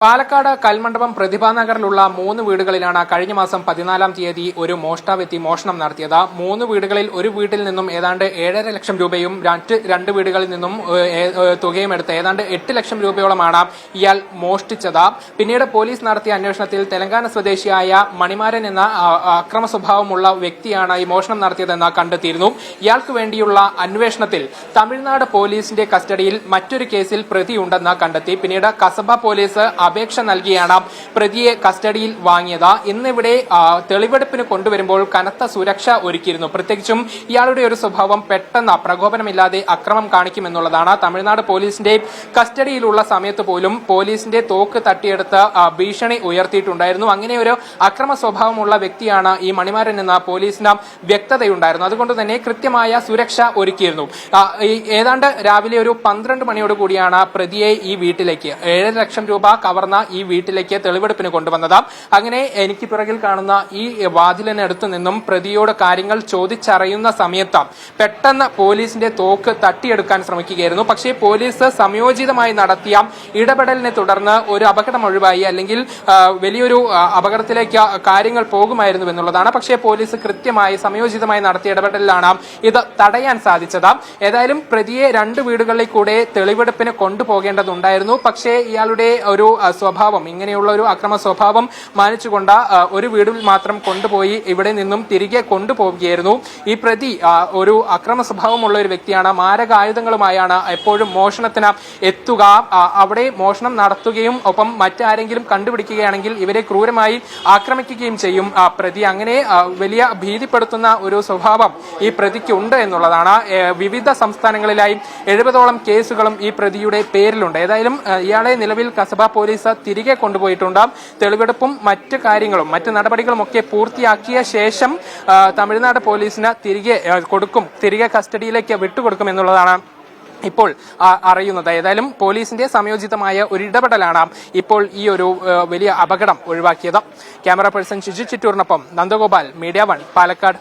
പാലക്കാട് കൽമണ്ഡപം പ്രതിഭാനഗറിലുള്ള 3 വീടുകളിലാണ് കഴിഞ്ഞ മാസം 14-ാം തീയതി ഒരു മോഷ്ടാവെത്തി മോഷണം നടത്തിയത്. 3 വീടുകളിൽ ഒരു വീട്ടിൽ നിന്നും ഏതാണ്ട് 7.5 ലക്ഷം രൂപയും മറ്റ് 2 വീടുകളിൽ നിന്നും തുകയും എടുത്ത് ഏതാണ്ട് 8 ലക്ഷം രൂപയോളമാണ് ഇയാൾ മോഷ്ടിച്ചത്. പിന്നീട് പോലീസ് നടത്തിയ അന്വേഷണത്തിൽ തെലങ്കാന സ്വദേശിയായ മണിമാരൻ എന്ന അക്രമ സ്വഭാവമുള്ള വ്യക്തിയാണ് ഈ മോഷണം നടത്തിയതെന്ന് കണ്ടെത്തിയിരുന്നു. ഇയാൾക്ക് വേണ്ടിയുള്ള അന്വേഷണത്തിൽ തമിഴ്നാട് പോലീസിന്റെ കസ്റ്റഡിയിൽ മറ്റൊരു കേസിൽ പ്രതിയുണ്ടെന്ന് കണ്ടെത്തി. പിന്നീട് കസബ പോലീസ് അപേക്ഷ നൽകിയാണ് പ്രതിയെ കസ്റ്റഡിയിൽ വാങ്ങിയത്. ഇന്നിവിടെ തെളിവെടുപ്പിന് കൊണ്ടുവരുമ്പോൾ കനത്ത സുരക്ഷ ഒരുക്കിയിരുന്നു. പ്രത്യേകിച്ചും ഇയാളുടെ ഒരു സ്വഭാവം പെട്ടെന്ന് പ്രകോപനമില്ലാതെ അക്രമം കാണിക്കുമെന്നുള്ളതാണ്. തമിഴ്നാട് പോലീസിന്റെ കസ്റ്റഡിയിലുള്ള സമയത്ത് പോലും പോലീസിന്റെ തോക്ക് തട്ടിയെടുത്ത് ഭീഷണി ഉയർത്തിയിട്ടുണ്ടായിരുന്നു. അങ്ങനെ ഒരു അക്രമ സ്വഭാവമുള്ള വ്യക്തിയാണ് ഈ മണിമാരൻ എന്ന പോലീസിന് വ്യക്തതയുണ്ടായിരുന്നു. അതുകൊണ്ട് തന്നെ കൃത്യമായ സുരക്ഷ ഒരുക്കിയിരുന്നു. ഏതാണ്ട് രാവിലെ ഒരു 12 മണിയോട് കൂടിയാണ് പ്രതിയെ ഈ വീട്ടിലേക്ക് 7 ലക്ഷം രൂപ കവർന്ന ഈ വീട്ടിലേക്ക് തെളിവെടുപ്പിന് കൊണ്ടുവന്നത്. അങ്ങനെ എനിക്ക് പിറകിൽ കാണുന്ന ഈ വാതിലിനടുത്ത് നിന്നും പ്രതിയോട് കാര്യങ്ങൾ ചോദിച്ചറിയുന്ന സമയത്ത് പെട്ടെന്ന് പോലീസിന്റെ തോക്ക് തട്ടിയെടുക്കാൻ ശ്രമിക്കുകയായിരുന്നു. പക്ഷേ പോലീസ് സംയോജിതമായി നടത്തിയ ഇടപെടലിനെ തുടർന്ന് ഒരു അപകടം ഒഴിവായി, അല്ലെങ്കിൽ വലിയൊരു അപകടത്തിലേക്ക് കാര്യങ്ങൾ പോകുമായിരുന്നു എന്നുള്ളതാണ്. പക്ഷേ പോലീസ് കൃത്യമായി സംയോജിതമായി നടത്തിയ ഇടപെടലിലാണ് ഇത് തടയാൻ സാധിച്ചത്. ഏതായാലും പ്രതിയെ 2 വീടുകളിൽ കൂടെ തെളിവെടുപ്പിന് കൊണ്ടുപോകേണ്ടതുണ്ടായിരുന്നു. പക്ഷേ ഇയാളുടെ ഒരു സ്വഭാവം, ഇങ്ങനെയുള്ള ഒരു അക്രമ സ്വഭാവം മാനിച്ചുകൊണ്ട് ഒരു വീടിൽ മാത്രം കൊണ്ടുപോയി ഇവിടെ നിന്നും തിരികെ കൊണ്ടുപോവുകയായിരുന്നു. ഈ പ്രതി ഒരു അക്രമ സ്വഭാവമുള്ള ഒരു വ്യക്തിയാണ്. മാരകായുധങ്ങളുമായാണ് എപ്പോഴും മോഷണത്തിന് എത്തുക. അവിടെ മോഷണം നടത്തുകയും ഒപ്പം മറ്റാരെങ്കിലും കണ്ടുപിടിക്കുകയാണെങ്കിൽ ഇവരെ ക്രൂരമായി ആക്രമിക്കുകയും ചെയ്യും പ്രതി. അങ്ങനെ വലിയ ഭീതിപ്പെടുത്തുന്ന ഒരു സ്വഭാവം ഈ പ്രതിക്കുണ്ട് എന്നുള്ളതാണ്. വിവിധ സംസ്ഥാനങ്ങളിലായി 70ഓളം കേസുകളും ഈ പ്രതിയുടെ പേരിലുണ്ട്. ഏതായാലും ഇയാളെ നിലവിൽ കസബ പോലീസ് തിരികെ കൊണ്ടുപോയിട്ടുണ്ട്. തെളിവെടുപ്പും മറ്റ് കാര്യങ്ങളും മറ്റ് നടപടികളും ഒക്കെ പൂർത്തിയാക്കിയ ശേഷം തമിഴ്നാട് പോലീസിന് തിരികെ കസ്റ്റഡിയിലേക്ക് വിട്ടുകൊടുക്കും എന്നുള്ളതാണ് ഇപ്പോൾ അറിയുന്നത്. ഏതായാലും പോലീസിന്റെ സംയോജിതമായ ഒരു ഇടപെടലാണ് ഇപ്പോൾ ഈ ഒരു വലിയ അപകടം ഒഴിവാക്കിയത്. ക്യാമറ പേഴ്സൺ ഷിജു ചിറ്റൂറിനൊപ്പം നന്ദഗോപാൽ, മീഡിയ 1, പാലക്കാട്.